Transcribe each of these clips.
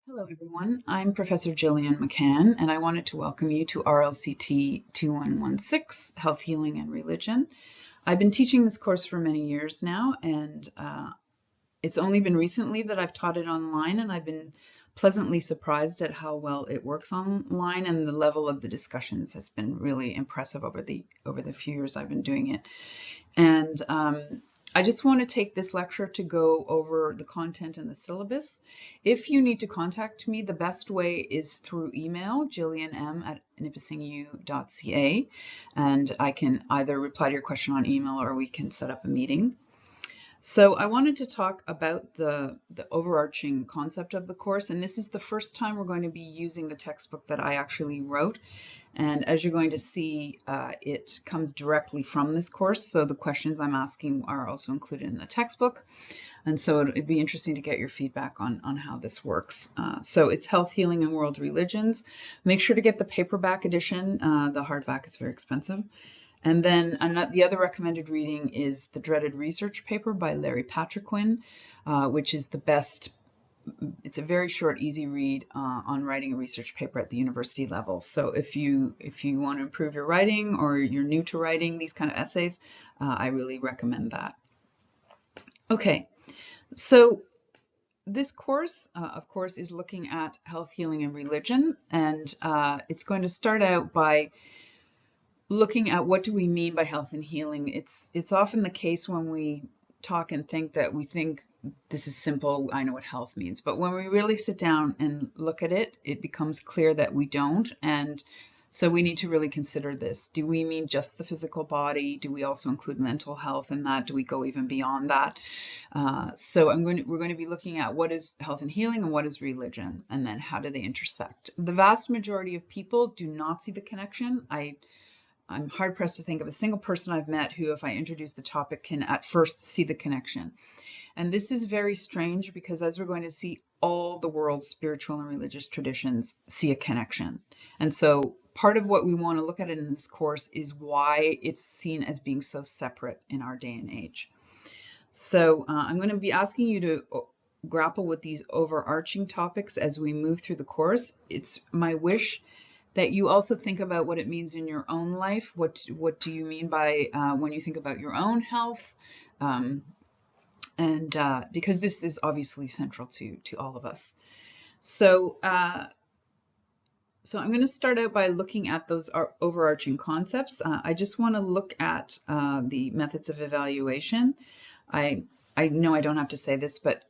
Hello, everyone. I'm Professor Jillian McCann, and I wanted to welcome you to RLCT 2116, Health, Healing, and Religion. I've been teaching this course for many years now, and it's only been recently that I've taught it online, and I've been pleasantly surprised at how well it works online, and the level of the discussions has been really impressive over the few years I've been doing it. And I just want to take this lecture to go over the content and the syllabus. If you need to contact me, the best way is through email, jillianm@nipissingU.ca, and I can either reply to your question on email or we can set up a meeting. So I wanted to talk about the overarching concept of the course, and this is the first time we're going to be using the textbook that I actually wrote. And as you're going to see, it comes directly from this course, so the questions I'm asking are also included in the textbook. And so it'd be interesting to get your feedback on how this works. So it's Health, Healing, and World Religions. Make sure to get the paperback edition. The hardback is very expensive. And then the other recommended reading is the dreaded research paper by Larry Patriquin, which is the best. It's a very short, easy read on writing a research paper at the university level. So if you want to improve your writing or you're new to writing these kind of essays, I really recommend that. Okay, so this course, of course, is looking at health, healing, and religion, and it's going to start out by looking at what do we mean by health and healing. It's often the case when we talk and think that we think this is simple, I know what health means, but when we really sit down and look at it, it becomes clear that we don't, and so we need to really consider this. Do we mean just the physical body? Do we also include mental health in that? Do we go even beyond that? So we're going to be looking at what is health and healing and what is religion, and then how do they intersect. The vast majority of people do not see the connection. I'm hard pressed to think of a single person I've met who, if I introduce the topic, can at first see the connection. And this is very strange because, as we're going to see, all the world's spiritual and religious traditions see a connection. And so part of what we want to look at in this course is why it's seen as being so separate in our day and age. So I'm going to be asking you to grapple with these overarching topics as we move through the course. It's my wish that you also think about what it means in your own life. What do you mean by when you think about your own health? Because this is obviously central to all of us. So I'm going to start out by looking at those overarching concepts. I just want to look at the methods of evaluation. I know I don't have to say this, but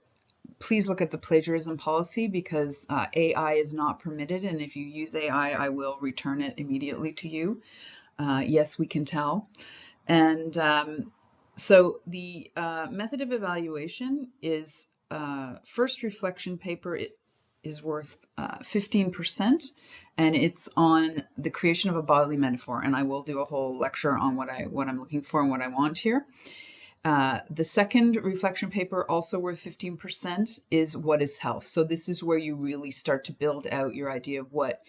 please look at the plagiarism policy because AI is not permitted, and if you use AI, I will return it immediately to you. Yes, we can tell. And so the method of evaluation is first reflection paper. It is worth 15%, and it's on the creation of a bodily metaphor. And I will do a whole lecture on what I'm looking for and what I want here. The second reflection paper, also worth 15%, is what is health. So this is where you really start to build out your idea of what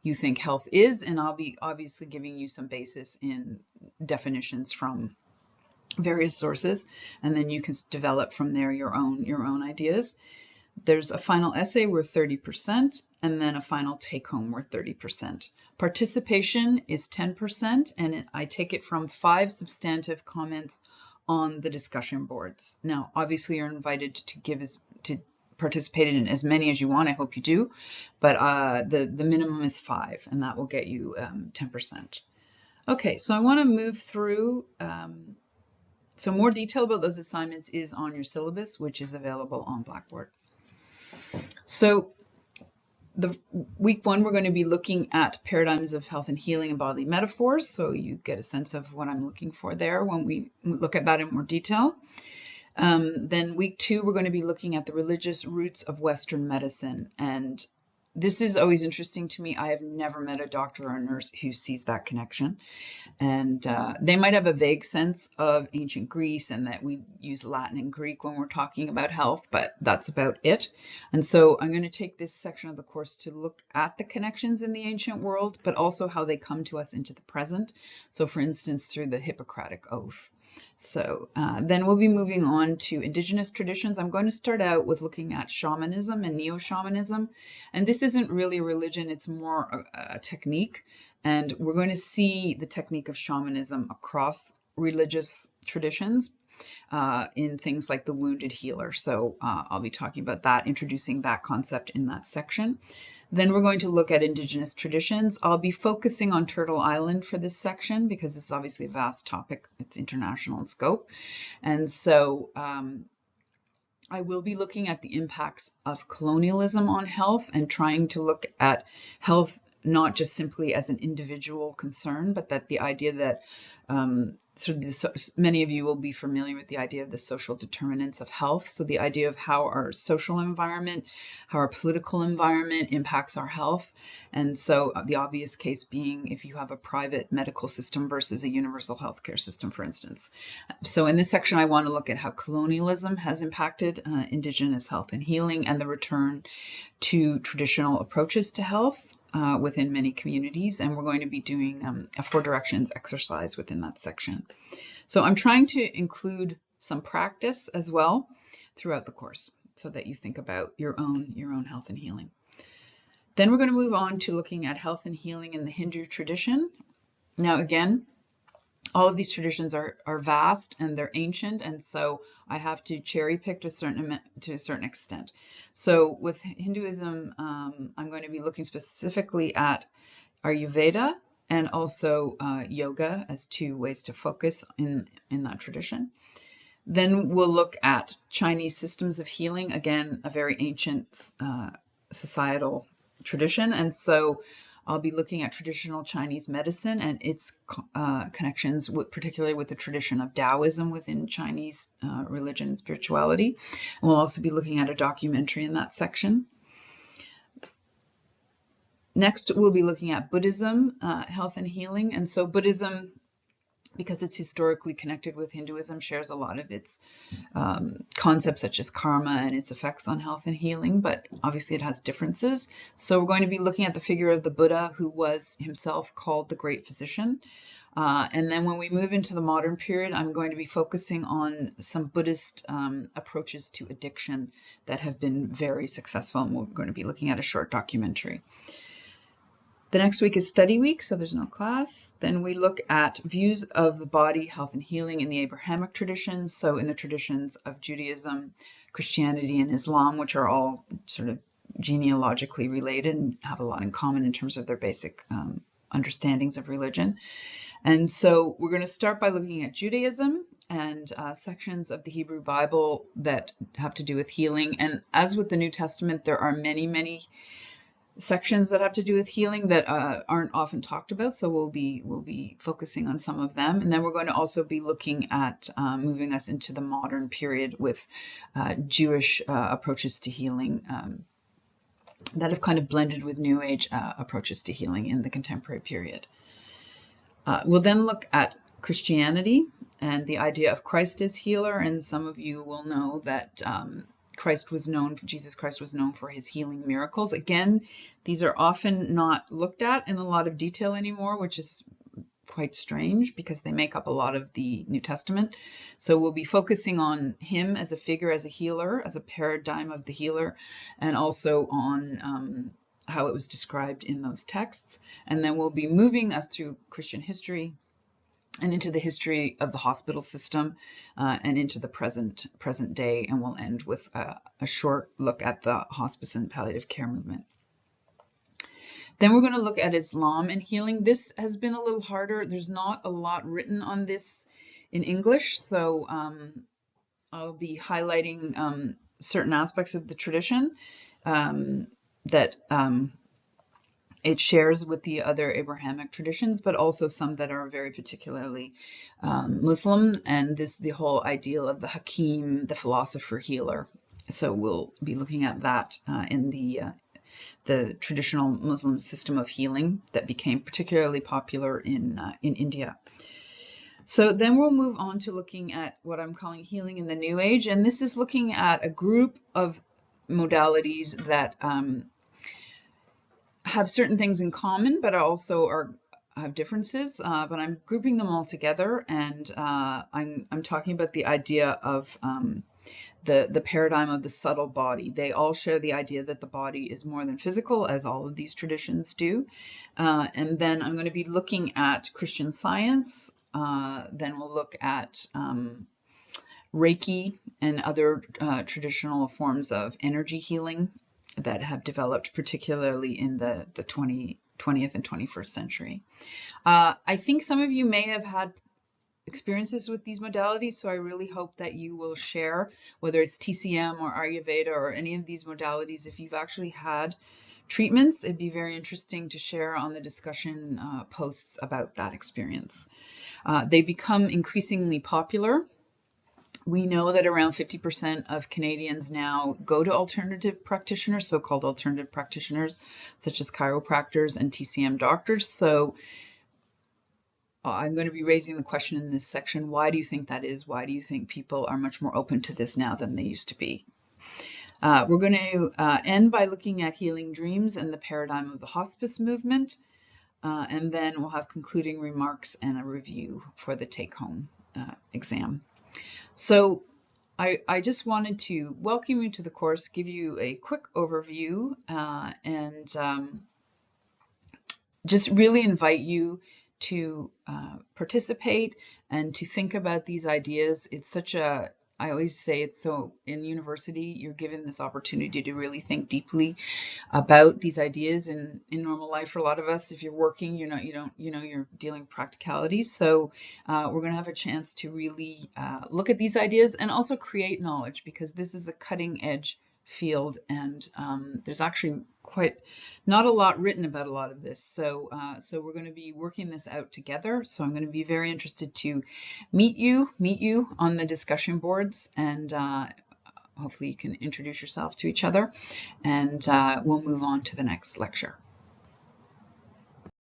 you think health is, and I'll be obviously giving you some basis in definitions from various sources, and then you can develop from there your own ideas. There's a final essay worth 30%, and then a final take-home worth 30%. Participation is 10%, and I take it from 5 substantive comments on the discussion boards. Now, obviously, you're invited to participate in as many as you want. I hope you do, but the minimum is 5, and that will get you 10%. Okay, so I want to move through. So more detail about those assignments is on your syllabus, which is available on Blackboard. So the week 1, we're going to be looking at paradigms of health and healing and bodily metaphors. So you get a sense of what I'm looking for there when we look at that in more detail. Then week 2, we're going to be looking at the religious roots of Western medicine. And this is always interesting to me. I have never met a doctor or a nurse who sees that connection. And they might have a vague sense of ancient Greece and that we use Latin and Greek when we're talking about health, but that's about it. And so I'm going to take this section of the course to look at the connections in the ancient world, but also how they come to us into the present. So for instance, through the Hippocratic Oath. So then we'll be moving on to indigenous traditions. I'm going to start out with looking at shamanism and neo-shamanism. And this isn't really a religion, it's more a technique. And we're going to see the technique of shamanism across religious traditions in things like the wounded healer. So I'll be talking about that, introducing that concept in that section. Then we're going to look at indigenous traditions. I'll be focusing on Turtle Island for this section because it's obviously a vast topic. It's international in scope. And so I will be looking at the impacts of colonialism on health and trying to look at health not just simply as an individual concern, but that the idea that many of you will be familiar with the idea of the social determinants of health. So the idea of how our social environment, how our political environment impacts our health. And so the obvious case being if you have a private medical system versus a universal healthcare system, for instance. So in this section, I want to look at how colonialism has impacted indigenous health and healing and the return to traditional approaches to health within many communities, and we're going to be doing a 4 directions exercise within that section. So I'm trying to include some practice as well throughout the course so that you think about your own health and healing. Then we're going to move on to looking at health and healing in the Hindu tradition. Now again, all of these traditions are vast and they're ancient, and so I have to cherry pick to a certain extent. So with Hinduism, I'm going to be looking specifically at Ayurveda and also yoga as 2 ways to focus in that tradition. Then we'll look at Chinese systems of healing, again, a very ancient societal tradition, and so I'll be looking at traditional Chinese medicine and its connections, particularly with the tradition of Taoism within Chinese religion and spirituality. And we'll also be looking at a documentary in that section. Next, we'll be looking at Buddhism, health and healing. And so Buddhism, because it's historically connected with Hinduism, shares a lot of its concepts such as karma and its effects on health and healing, but obviously it has differences. So we're going to be looking at the figure of the Buddha, who was himself called the Great Physician. And then when we move into the modern period, I'm going to be focusing on some Buddhist approaches to addiction that have been very successful, and we're going to be looking at a short documentary. The next week is study week, so there's no class. Then we look at views of the body, health, and healing in the Abrahamic traditions. So in the traditions of Judaism, Christianity, and Islam, which are all sort of genealogically related and have a lot in common in terms of their basic understandings of religion. And so we're going to start by looking at Judaism and sections of the Hebrew Bible that have to do with healing. And as with the New Testament, there are many sections that have to do with healing that aren't often talked about, so we'll be focusing on some of them. And then we're going to also be looking at moving us into the modern period with Jewish approaches to healing that have kind of blended with New Age approaches to healing in the contemporary period. We'll then look at Christianity and the idea of Christ as healer, and some of you will know that Jesus Christ was known for his healing miracles. Again, these are often not looked at in a lot of detail anymore, which is quite strange because they make up a lot of the New Testament. So we'll be focusing on him as a figure, as a healer, as a paradigm of the healer, and also on how it was described in those texts. And then we'll be moving us through Christian history and into the history of the hospital system and into the present day, and we'll end with a short look at the hospice and palliative care movement. Then we're going to look at Islam and healing. This has been a little harder. There's not a lot written on this in English, so I'll be highlighting certain aspects of the tradition that it shares with the other Abrahamic traditions, but also some that are very particularly Muslim, and the whole ideal of the Hakim, the philosopher healer. So we'll be looking at that in the traditional Muslim system of healing that became particularly popular in India. So then we'll move on to looking at what I'm calling healing in the New Age, and this is looking at a group of modalities that have certain things in common, but also have differences, but I'm grouping them all together, and I'm talking about the idea of the paradigm of the subtle body. They all share the idea that the body is more than physical, as all of these traditions do. And then I'm going to be looking at Christian Science. Then we'll look at Reiki and other traditional forms of energy healing that have developed, particularly in the 20th and 21st century. I think some of you may have had experiences with these modalities, so I really hope that you will share, whether it's TCM or Ayurveda or any of these modalities, if you've actually had treatments. It'd be very interesting to share on the discussion posts about that experience. They become increasingly popular. We know that around 50% of Canadians now go to alternative practitioners, so-called alternative practitioners, such as chiropractors and TCM doctors. So I'm going to be raising the question in this section, why do you think that is? Why do you think people are much more open to this now than they used to be? We're going to end by looking at healing dreams and the paradigm of the hospice movement. And then we'll have concluding remarks and a review for the take-home exam. So I just wanted to welcome you to the course, give you a quick overview, and just really invite you to participate and to think about these ideas. It's such a, I always say it's so, in university, you're given this opportunity to really think deeply about these ideas. In normal life, for a lot of us, if you're working, you're dealing with practicalities. So we're going to have a chance to really look at these ideas and also create knowledge, because this is a cutting edge field, and there's actually quite not a lot written about a lot of this. So we're going to be working this out together. So I'm going to be very interested to meet you on the discussion boards, and hopefully you can introduce yourself to each other, and we'll move on to the next lecture.